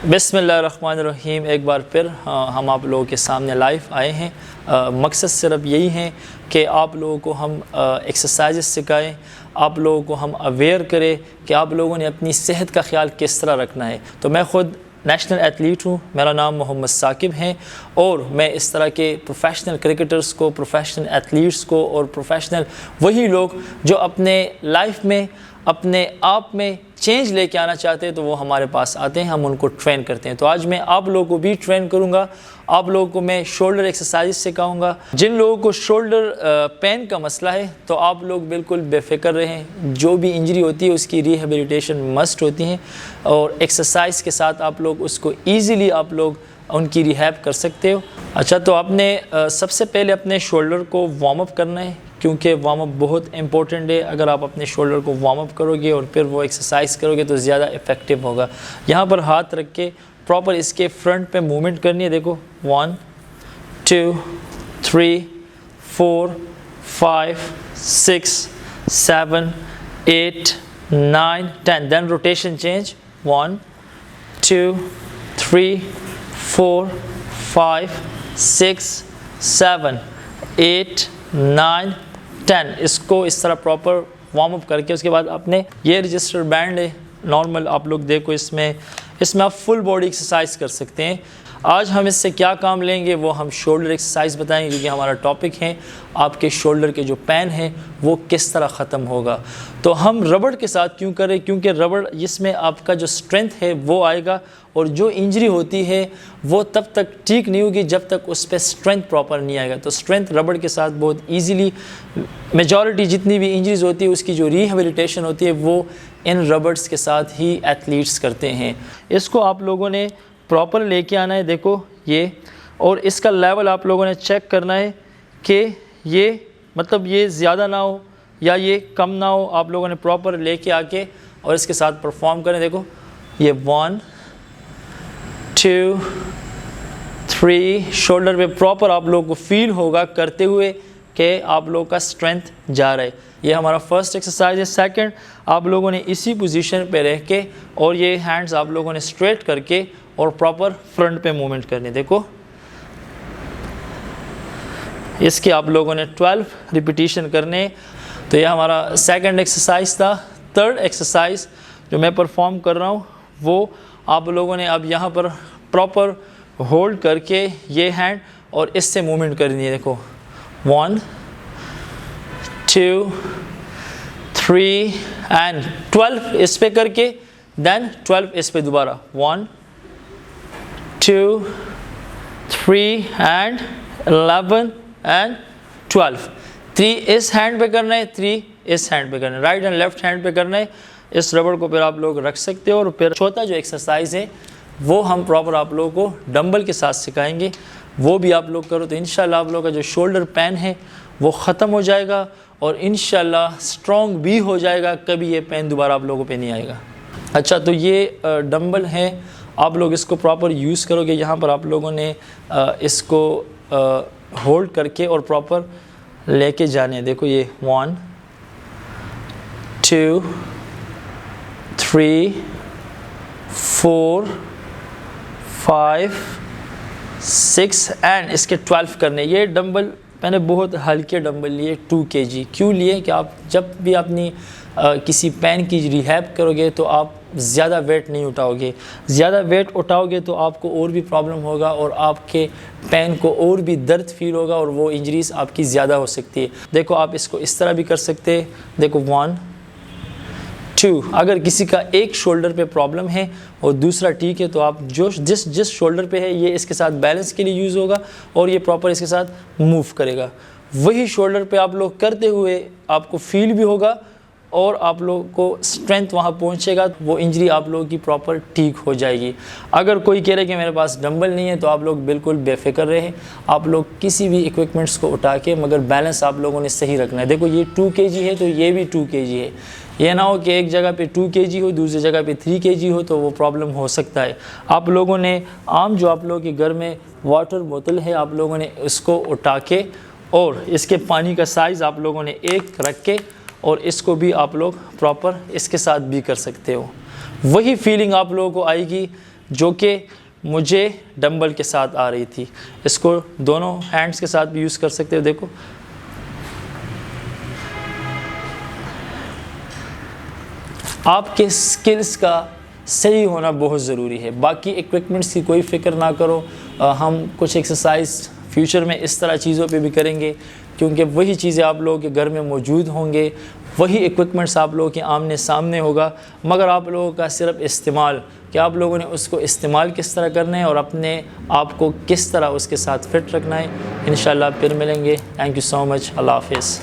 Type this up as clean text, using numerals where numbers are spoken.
बिस्मिल्लाहिर्रहमानिर्रहीम। एक बार फिर हम आप लोगों के सामने लाइव आए हैं। मकसद सिर्फ यही है कि आप लोगों को हम एक्सरसाइज सिखाएं, आप लोगों को हम अवेयर करें कि आप लोगों ने अपनी सेहत का ख्याल किस तरह रखना है। तो मैं ख़ुद नेशनल एथलीट हूँ, मेरा नाम मोहम्मद साकिब है और मैं इस तरह के प्रोफेशनल क्रिकेटर्स को, प्रोफेशनल एथलीट्स को और प्रोफेशनल वही लोग जो अपने लाइफ में अपने आप में चेंज लेके आना चाहते हैं तो वो हमारे पास आते हैं, हम उनको ट्रेन करते हैं। तो आज मैं आप लोगों को भी ट्रेन करूंगा, आप लोगों को मैं शोल्डर एक्सरसाइज सिखाऊंगा। जिन लोगों को शोल्डर पेन का मसला है तो आप लोग बिल्कुल बेफिक्र रहें, जो भी इंजरी होती है उसकी रिहेबिलिटेशन मस्ट होती है और एक्सरसाइज के साथ आप लोग उसको ईज़िली आप लोग उनकी रिहैब कर सकते हो। अच्छा, तो आपने सबसे पहले अपने शोल्डर को वार्म अप करना है, क्योंकि वार्म अप बहुत इंपॉर्टेंट है। अगर आप अपने शोल्डर को वार्म अप करोगे और फिर वो एक्सरसाइज करोगे तो ज़्यादा इफ़ेक्टिव होगा। यहाँ पर हाथ रख के प्रॉपर इसके फ्रंट पे मूवमेंट करनी है। देखो 1 2 3 4 5 6 7 8 9 10। Then rotation change 1 2 3 4 5 6 7 8 9 10। इसको इस तरह प्रॉपर वार्म अप करके उसके बाद अपने ये रजिस्टर बैंड है नॉर्मल, आप लोग देखो इसमें आप फुल बॉडी एक्सरसाइज कर सकते हैं। आज हम इससे क्या काम लेंगे वो हम शोल्डर एक्सरसाइज बताएंगे, क्योंकि हमारा टॉपिक है आपके शोल्डर के जो पेन है वो किस तरह ख़त्म होगा। तो हम रबड़ के साथ क्यों करें, क्योंकि रबड़ इसमें आपका जो स्ट्रेंथ है वो आएगा और जो इंजरी होती है वो तब तक ठीक नहीं होगी जब तक उस पर स्ट्रेंथ प्रॉपर नहीं आएगा। तो स्ट्रेंथ रबड़ के साथ बहुत ईजीली मेजॉरिटी जितनी भी इंजरीज़ होती है उसकी जो रिहेबिलिटेशन होती है वो इन रबड़्स के साथ ही एथलीट्स करते हैं। इसको आप लोगों ने प्रॉपर लेके आना है, देखो ये, और इसका लेवल आप लोगों ने चेक करना है कि ये मतलब ये ज़्यादा ना हो या ये कम ना हो। आप लोगों ने प्रॉपर लेके आके और इसके साथ परफॉर्म करें। देखो ये 1 2 3 शोल्डर पे प्रॉपर आप लोगों को फील होगा करते हुए कि आप लोगों का स्ट्रेंथ जा रहा है। ये हमारा फर्स्ट एक्सरसाइज है। सेकंड, आप लोगों ने इसी पोजीशन पे रह के और ये हैंड्स आप लोगों ने स्ट्रेट करके और प्रॉपर फ्रंट पे मूवमेंट करनी। देखो इसके आप लोगों ने 12 रिपीटिशन करने। तो ये हमारा सेकंड एक्सरसाइज था। थर्ड एक्सरसाइज जो मैं परफॉर्म कर रहा हूँ वो आप लोगों ने अब यहाँ पर प्रॉपर होल्ड करके ये हैंड और इससे मूवमेंट करनी है। देखो 1 2 3 एंड 12 इस पे करके देन 12 इस पे दोबारा 1 2 3 एंड 11 एंड 12। 3 इस हैंड पे करना है, 3 इस हैंड पे करना है, राइट एंड लेफ्ट हैंड पे करना है। इस रबड़ को फिर आप लोग रख सकते हो। और फिर चौथा जो एक्सरसाइज है वो हम प्रॉपर आप लोगों को डंबल के साथ सिखाएंगे, वो भी आप लोग करो तो इंशाल्लाह आप लोगों का जो शोल्डर पेन है वो ख़त्म हो जाएगा और इंशाल्लाह स्ट्रॉन्ग भी हो जाएगा, कभी ये पेन दोबारा आप लोगों पे नहीं आएगा। अच्छा, तो ये डंबल है, आप लोग इसको प्रॉपर यूज़ करोगे। यहाँ पर आप लोगों ने इसको होल्ड करके और प्रॉपर लेके जाने। देखो ये 1 2 3 4 5 6 एंड इसके 12 करने। ये डंबल मैंने बहुत हल्के डंबल लिए 2 kg। क्यों लिए कि आप जब भी अपनी किसी पेन की रिहैब करोगे तो आप ज़्यादा वेट नहीं उठाओगे। ज़्यादा वेट उठाओगे तो आपको और भी प्रॉब्लम होगा और आपके पेन को और भी दर्द फील होगा और वो इंजरीज आपकी ज़्यादा हो सकती है। देखो आप इसको इस तरह भी कर सकते हैं। देखो 1 2। अगर किसी का एक शोल्डर पे प्रॉब्लम है और दूसरा ठीक है तो आप जिस शोल्डर पे है ये इसके साथ बैलेंस के लिए यूज़ होगा और ये प्रॉपर इसके साथ मूव करेगा। वही शोल्डर पे आप लोग करते हुए आपको फील भी होगा और आप लोगों को स्ट्रेंथ वहाँ पहुँचेगा, वो इंजरी आप लोगों की प्रॉपर ठीक हो जाएगी। अगर कोई कह रहे कि मेरे पास डंबल नहीं है तो आप लोग बिल्कुल बेफिक्र रहे, आप लोग किसी भी इक्विपमेंट्स को उठा के मगर बैलेंस आप लोगों ने सही रखना है। देखो ये 2 kg है तो ये भी 2 kg है। ये ना हो कि एक जगह पे 2 kg हो दूसरी जगह पे 3 kg हो तो वो प्रॉब्लम हो सकता है। आप लोगों ने आम जो आप लोगों के घर में वाटर बोतल है आप लोगों ने उसको उठा के और इसके पानी का साइज़ आप लोगों ने एक रख के और इसको भी आप लोग प्रॉपर इसके साथ भी कर सकते हो। वही फीलिंग आप लोगों को आएगी जो कि मुझे डंबल के साथ आ रही थी। इसको दोनों हैंड्स के साथ भी यूज़ कर सकते हो। देखो आपके स्किल्स का सही होना बहुत ज़रूरी है। बाकी इक्विपमेंट्स की कोई फ़िक्र ना करो। हम कुछ एक्सरसाइज फ्यूचर में इस तरह चीज़ों पे भी करेंगे, क्योंकि वही चीज़ें आप लोगों के घर में मौजूद होंगे, वही इक्विपमेंट्स आप लोगों के आमने सामने होगा, मगर आप लोगों का सिर्फ इस्तेमाल, कि आप लोगों ने उसको इस्तेमाल किस तरह करना है और अपने आप को किस तरह उसके साथ फ़िट रखना है। इंशाल्लाह फिर मिलेंगे। Thank you so much. अल्लाह हाफ़िज़।